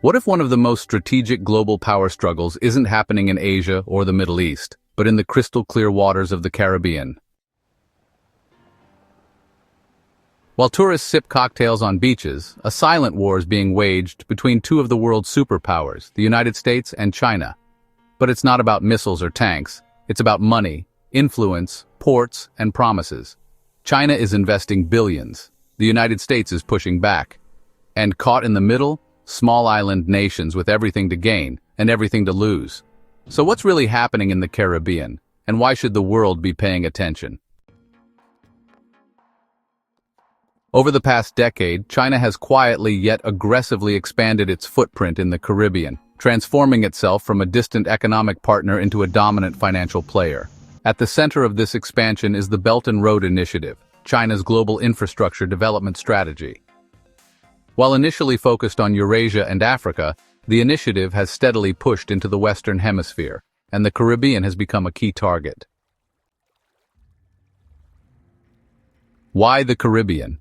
What if one of the most strategic global power struggles isn't happening in Asia or the Middle East, but in the crystal-clear waters of the Caribbean? While tourists sip cocktails on beaches, a silent war is being waged between two of the world's superpowers, the United States and China. But it's not about missiles or tanks. It's about money, influence, ports, and promises. China is investing billions. The United States is pushing back. And caught in the middle, small island nations with everything to gain and everything to lose. So what's really happening in the Caribbean, and why should the world be paying attention? Over the past decade, China has quietly yet aggressively expanded its footprint in the Caribbean, transforming itself from a distant economic partner into a dominant financial player. At the center of this expansion is the Belt and Road Initiative, China's global infrastructure development strategy. While initially focused on Eurasia and Africa, the initiative has steadily pushed into the Western Hemisphere, and the Caribbean has become a key target. Why the Caribbean?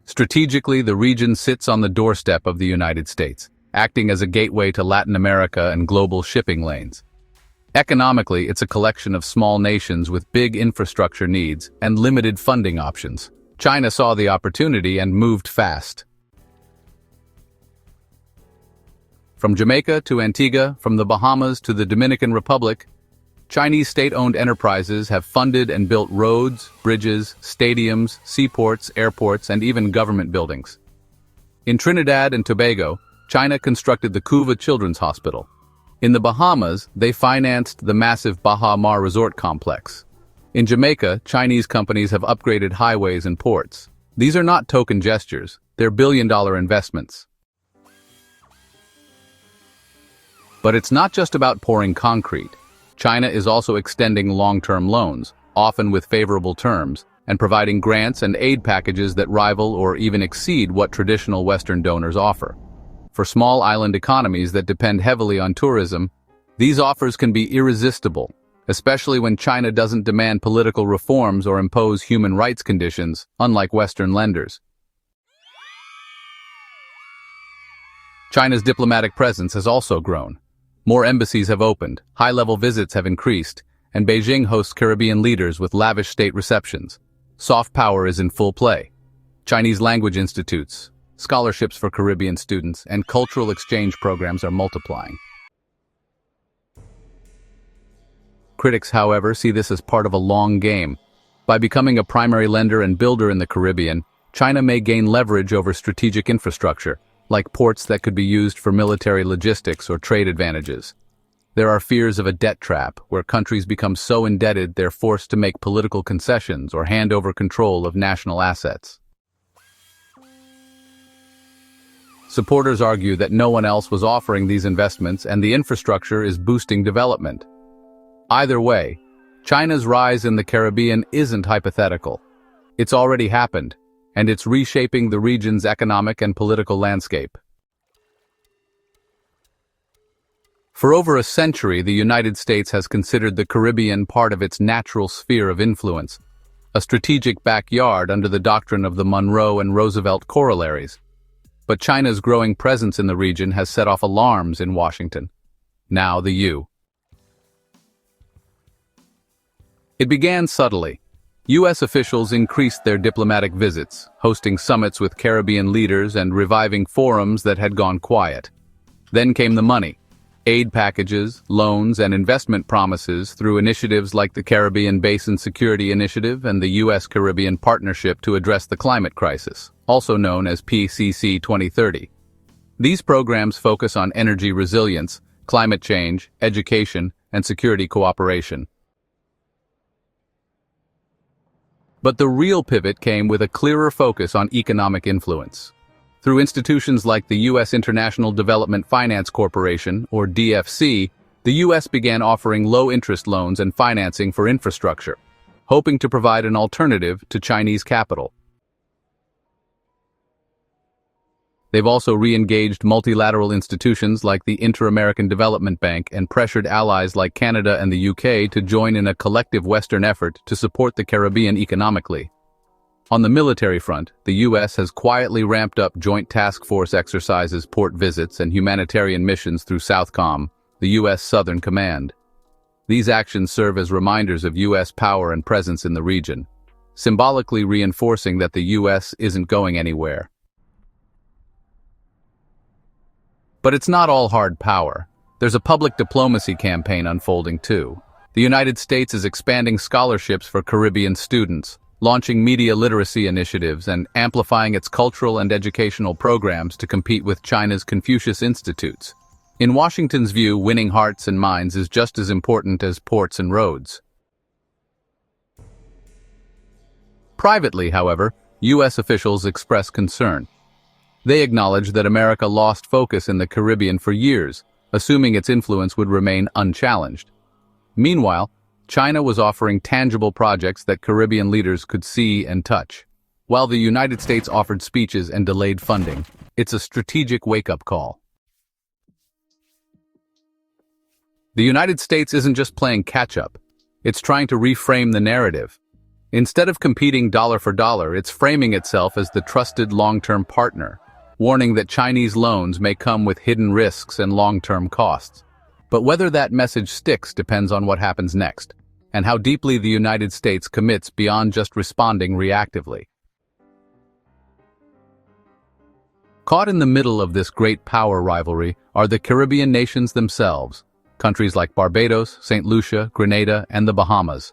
Strategically, the region sits on the doorstep of the United States, acting as a gateway to Latin America and global shipping lanes. Economically, it's a collection of small nations with big infrastructure needs and limited funding options. China saw the opportunity and moved fast. From Jamaica to Antigua, from the Bahamas to the Dominican Republic, Chinese state-owned enterprises have funded and built roads, bridges, stadiums, seaports, airports, and even government buildings. In Trinidad and Tobago, China constructed the 𝐬𝐲𝐫 Children's Hospital. In the Bahamas, they financed the massive Baha Mar Resort Complex. In Jamaica, Chinese companies have upgraded highways and ports. These are not token gestures, they're billion-dollar investments. But it's not just about pouring concrete. China is also extending long-term loans, often with favorable terms, and providing grants and aid packages that rival or even exceed what traditional Western donors offer. For small island economies that depend heavily on tourism, these offers can be irresistible, especially when China doesn't demand political reforms or impose human rights conditions, unlike Western lenders. China's diplomatic presence has also grown. More embassies have opened, high-level visits have increased, and Beijing hosts Caribbean leaders with lavish state receptions. Soft power is in full play. Chinese language institutes, scholarships for Caribbean students, and cultural exchange programs are multiplying. Critics, however, see this as part of a long game. By becoming a primary lender and builder in the Caribbean, China may gain leverage over strategic infrastructure, like ports that could be used for military logistics or trade advantages. There are fears of a debt trap, where countries become so indebted they're forced to make political concessions or hand over control of national assets. Supporters argue that no one else was offering these investments and the infrastructure is boosting development. Either way, China's rise in the Caribbean isn't hypothetical. It's already happened, and it's reshaping the region's economic and political landscape. For over a century, the United States has considered the Caribbean part of its natural sphere of influence, a strategic backyard under the doctrine of the Monroe and Roosevelt corollaries. But China's growing presence in the region has set off alarms in Washington. Now the U. It began subtly. U.S. officials increased their diplomatic visits, hosting summits with Caribbean leaders and reviving forums that had gone quiet. Then came the money. Aid packages, loans, and investment promises through initiatives like the Caribbean Basin Security Initiative and the U.S.-Caribbean Partnership to Address the Climate Crisis, also known as PCC 2030. These programs focus on energy resilience, climate change, education, and security cooperation. But the real pivot came with a clearer focus on economic influence. Through institutions like the U.S. International Development Finance Corporation, or DFC, the U.S. began offering low-interest loans and financing for infrastructure, hoping to provide an alternative to Chinese capital. They've also re-engaged multilateral institutions like the Inter-American Development Bank and pressured allies like Canada and the UK to join in a collective Western effort to support the Caribbean economically. On the military front, the U.S. has quietly ramped up joint task force exercises, port visits, and humanitarian missions through 𝐻𝐸𝐿, the U.S. Southern Command. These actions serve as reminders of U.S. power and presence in the region, symbolically reinforcing that the U.S. isn't going anywhere. But it's not all hard power. There's a public diplomacy campaign unfolding too. The United States is expanding scholarships for Caribbean students, launching media literacy initiatives, and amplifying its cultural and educational programs to compete with China's Confucius Institutes. In Washington's view, winning hearts and minds is just as important as ports and roads. Privately, however, U.S. officials express concern. They acknowledge that America lost focus in the Caribbean for years, assuming its influence would remain unchallenged. Meanwhile, China was offering tangible projects that Caribbean leaders could see and touch. While the United States offered speeches and delayed funding, it's a strategic wake-up call. The United States isn't just playing catch-up, it's trying to reframe the narrative. Instead of competing dollar for dollar, it's framing itself as the trusted long-term partner, warning that Chinese loans may come with hidden risks and long-term costs. But whether that message sticks depends on what happens next, and how deeply the United States commits beyond just responding reactively. Caught in the middle of this great power rivalry are the Caribbean nations themselves, countries like Barbados, St. Lucia, Grenada, and the Bahamas.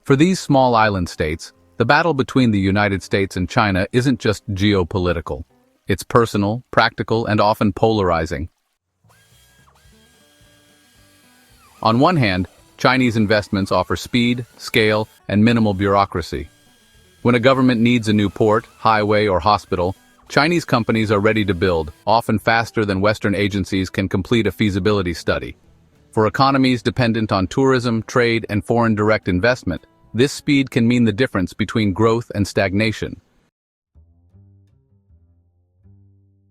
For these small island states, the battle between the United States and China isn't just geopolitical. It's personal, practical, and often polarizing. On one hand, Chinese investments offer speed, scale, and minimal bureaucracy. When a government needs a new port, highway, or hospital, Chinese companies are ready to build, often faster than Western agencies can complete a feasibility study. For economies dependent on tourism, trade, and foreign direct investment, this speed can mean the difference between growth and stagnation.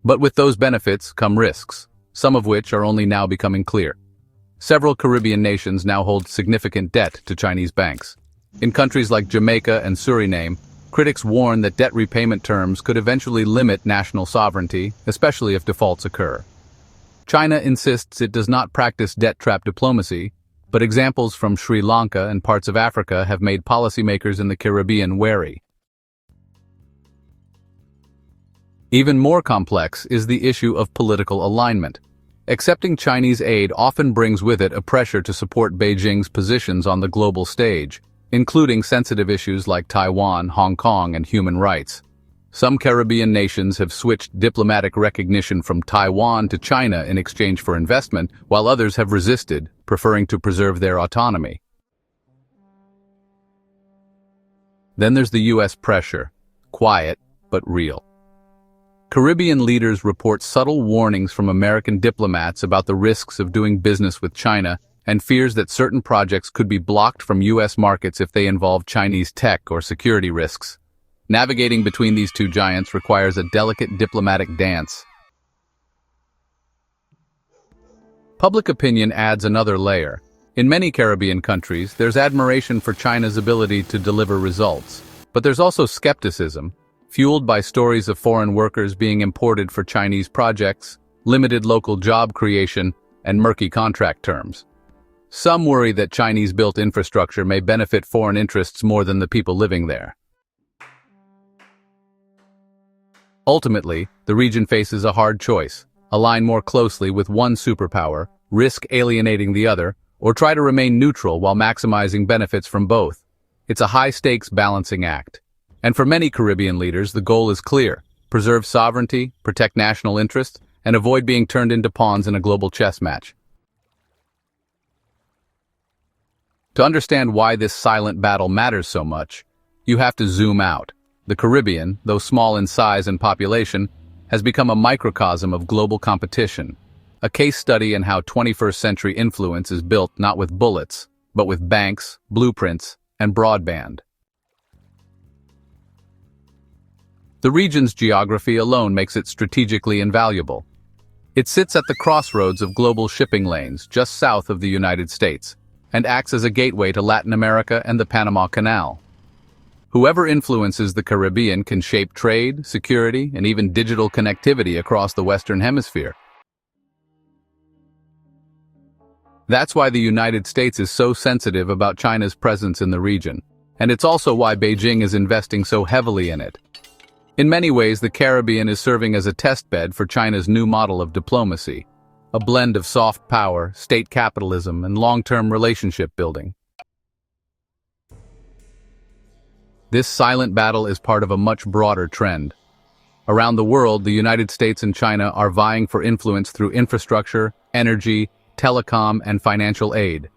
But with those benefits come risks, some of which are only now becoming clear. Several Caribbean nations now hold significant debt to Chinese banks. In countries like Jamaica and Suriname, critics warn that debt repayment terms could eventually limit national sovereignty, especially if defaults occur. China insists it does not practice debt trap diplomacy, but examples from Sri Lanka and parts of Africa have made policymakers in the Caribbean wary. Even more complex is the issue of political alignment. Accepting Chinese aid often brings with it a pressure to support Beijing's positions on the global stage, including sensitive issues like Taiwan, Hong Kong, and human rights. Some Caribbean nations have switched diplomatic recognition from Taiwan to China in exchange for investment, while others have resisted, preferring to preserve their autonomy. Then there's the U.S. pressure, quiet but real. Caribbean leaders report subtle warnings from American diplomats about the risks of doing business with China and fears that certain projects could be blocked from U.S. markets if they involve Chinese tech or security risks. Navigating between these two giants requires a delicate diplomatic dance. Public opinion adds another layer. In many Caribbean countries, there's admiration for China's ability to deliver results, but there's also skepticism, fueled by stories of foreign workers being imported for Chinese projects, limited local job creation, and murky contract terms. Some worry that Chinese-built infrastructure may benefit foreign interests more than the people living there. Ultimately, the region faces a hard choice: align more closely with one superpower, risk alienating the other, or try to remain neutral while maximizing benefits from both. It's a high-stakes balancing act. And for many Caribbean leaders, the goal is clear: preserve sovereignty, protect national interests, and avoid being turned into pawns in a global chess match. To understand why this silent battle matters so much, you have to zoom out. The Caribbean, though small in size and population, has become a microcosm of global competition, a case study in how 21st century influence is built not with bullets, but with banks, blueprints, and broadband. The region's geography alone makes it strategically invaluable. It sits at the crossroads of global shipping lanes just south of the United States, and acts as a gateway to Latin America and the Panama Canal. Whoever influences the Caribbean can shape trade, security, and even digital connectivity across the Western Hemisphere. That's why the United States is so sensitive about China's presence in the region, and it's also why Beijing is investing so heavily in it. In many ways, the Caribbean is serving as a testbed for China's new model of diplomacy, a blend of soft power, state capitalism, and long-term relationship building. This silent battle is part of a much broader trend. Around the world, the United States and China are vying for influence through infrastructure, energy, telecom, and financial aid.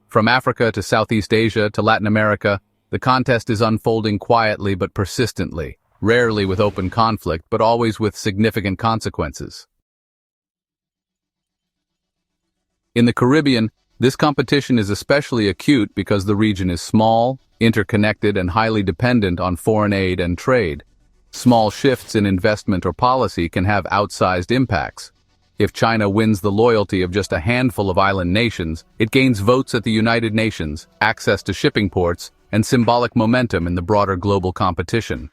From Africa to Southeast Asia to Latin America, the contest is unfolding quietly but persistently, rarely with open conflict, but always with significant consequences. In the Caribbean, this competition is especially acute because the region is small, interconnected, and highly dependent on foreign aid and trade. Small shifts in investment or policy can have outsized impacts. If China wins the loyalty of just a handful of island nations, it gains votes at the United Nations, access to shipping ports, and symbolic momentum in the broader global competition.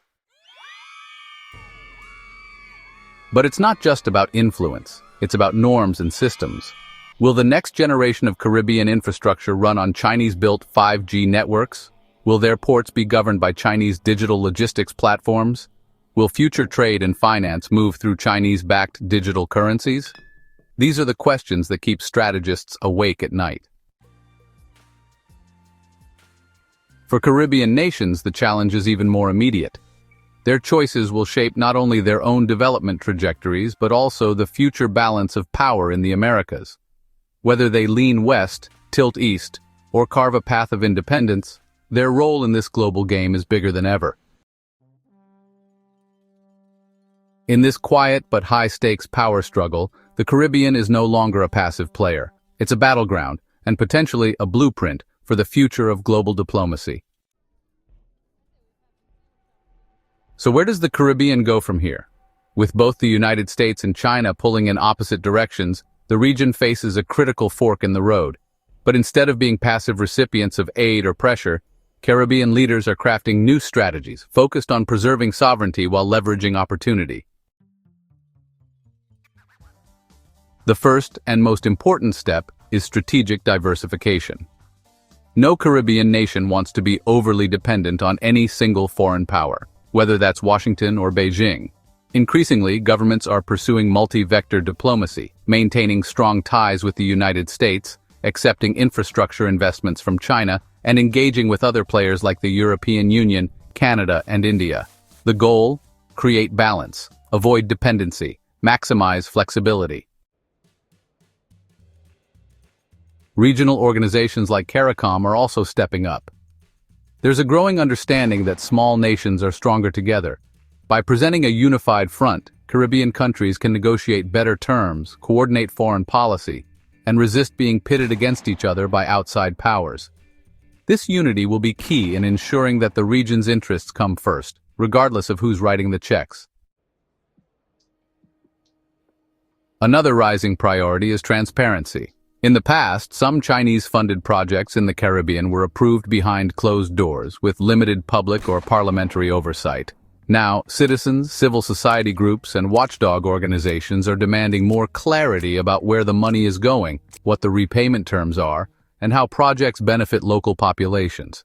But it's not just about influence, it's about norms and systems. Will the next generation of Caribbean infrastructure run on Chinese-built 5G networks? Will their ports be governed by Chinese digital logistics platforms? Will future trade and finance move through Chinese-backed digital currencies? These are the questions that keep strategists awake at night. For Caribbean nations, the challenge is even more immediate. Their choices will shape not only their own development trajectories, but also the future balance of power in the Americas. Whether they lean west, tilt east, or carve a path of independence, their role in this global game is bigger than ever. In this quiet but high-stakes power struggle, the Caribbean is no longer a passive player. It's a battleground, and potentially a blueprint for the future of global diplomacy. So where does the Caribbean go from here? With both the United States and China pulling in opposite directions, the region faces a critical fork in the road. But instead of being passive recipients of aid or pressure, Caribbean leaders are crafting new strategies focused on preserving sovereignty while leveraging opportunity. The first and most important step is strategic diversification. No Caribbean nation wants to be overly dependent on any single foreign power, whether that's Washington or Beijing. Increasingly, governments are pursuing multi-vector diplomacy, maintaining strong ties with the United States, accepting infrastructure investments from China, and engaging with other players like the European Union, Canada, and India. The goal? Create balance, avoid dependency, maximize flexibility. Regional organizations like CARICOM are also stepping up. There's a growing understanding that small nations are stronger together. By presenting a unified front, Caribbean countries can negotiate better terms, coordinate foreign policy, and resist being pitted against each other by outside powers. This unity will be key in ensuring that the region's interests come first, regardless of who's writing the checks. Another rising priority is transparency. In the past, some Chinese-funded projects in the Caribbean were approved behind closed doors, with limited public or parliamentary oversight. Now, citizens, civil society groups, and watchdog organizations are demanding more clarity about where the money is going, what the repayment terms are, and how projects benefit local populations.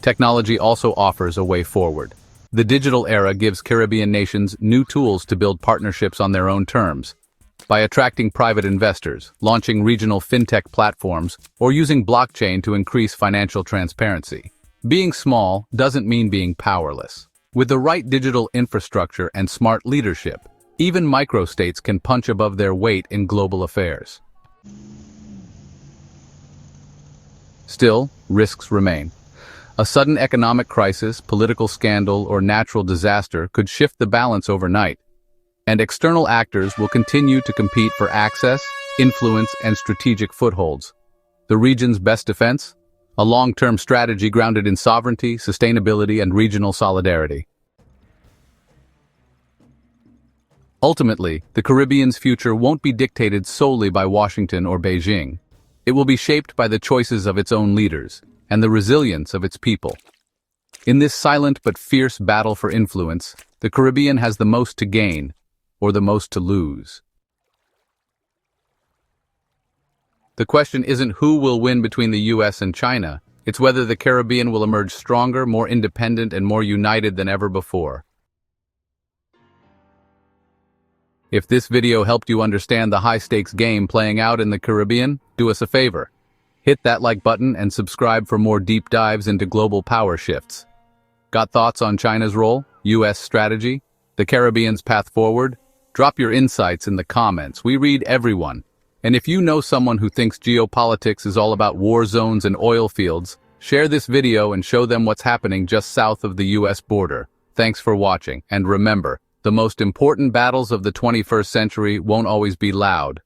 Technology also offers a way forward. The digital era gives Caribbean nations new tools to build partnerships on their own terms. By attracting private investors, launching regional fintech platforms, or using blockchain to increase financial transparency. Being small doesn't mean being powerless. With the right digital infrastructure and smart leadership, even microstates can punch above their weight in global affairs. Still, risks remain. A sudden economic crisis, political scandal, or natural disaster could shift the balance overnight, and external actors will continue to compete for access, influence, and strategic footholds. The region's best defense? A long-term strategy grounded in sovereignty, sustainability, and regional solidarity. Ultimately, the Caribbean's future won't be dictated solely by Washington or Beijing. It will be shaped by the choices of its own leaders, and the resilience of its people. In this silent but fierce battle for influence, the Caribbean has the most to gain, or the most to lose. The question isn't who will win between the US and China, it's whether the Caribbean will emerge stronger, more independent, and more united than ever before. If this video helped you understand the high-stakes game playing out in the Caribbean, do us a favor. Hit that like button and subscribe for more deep dives into global power shifts. Got thoughts on China's role, US strategy, the Caribbean's path forward? Drop your insights in the comments. We read everyone. And if you know someone who thinks geopolitics is all about war zones and oil fields, share this video and show them what's happening just south of the US border. Thanks for watching, and remember, the most important battles of the 21st century won't always be loud.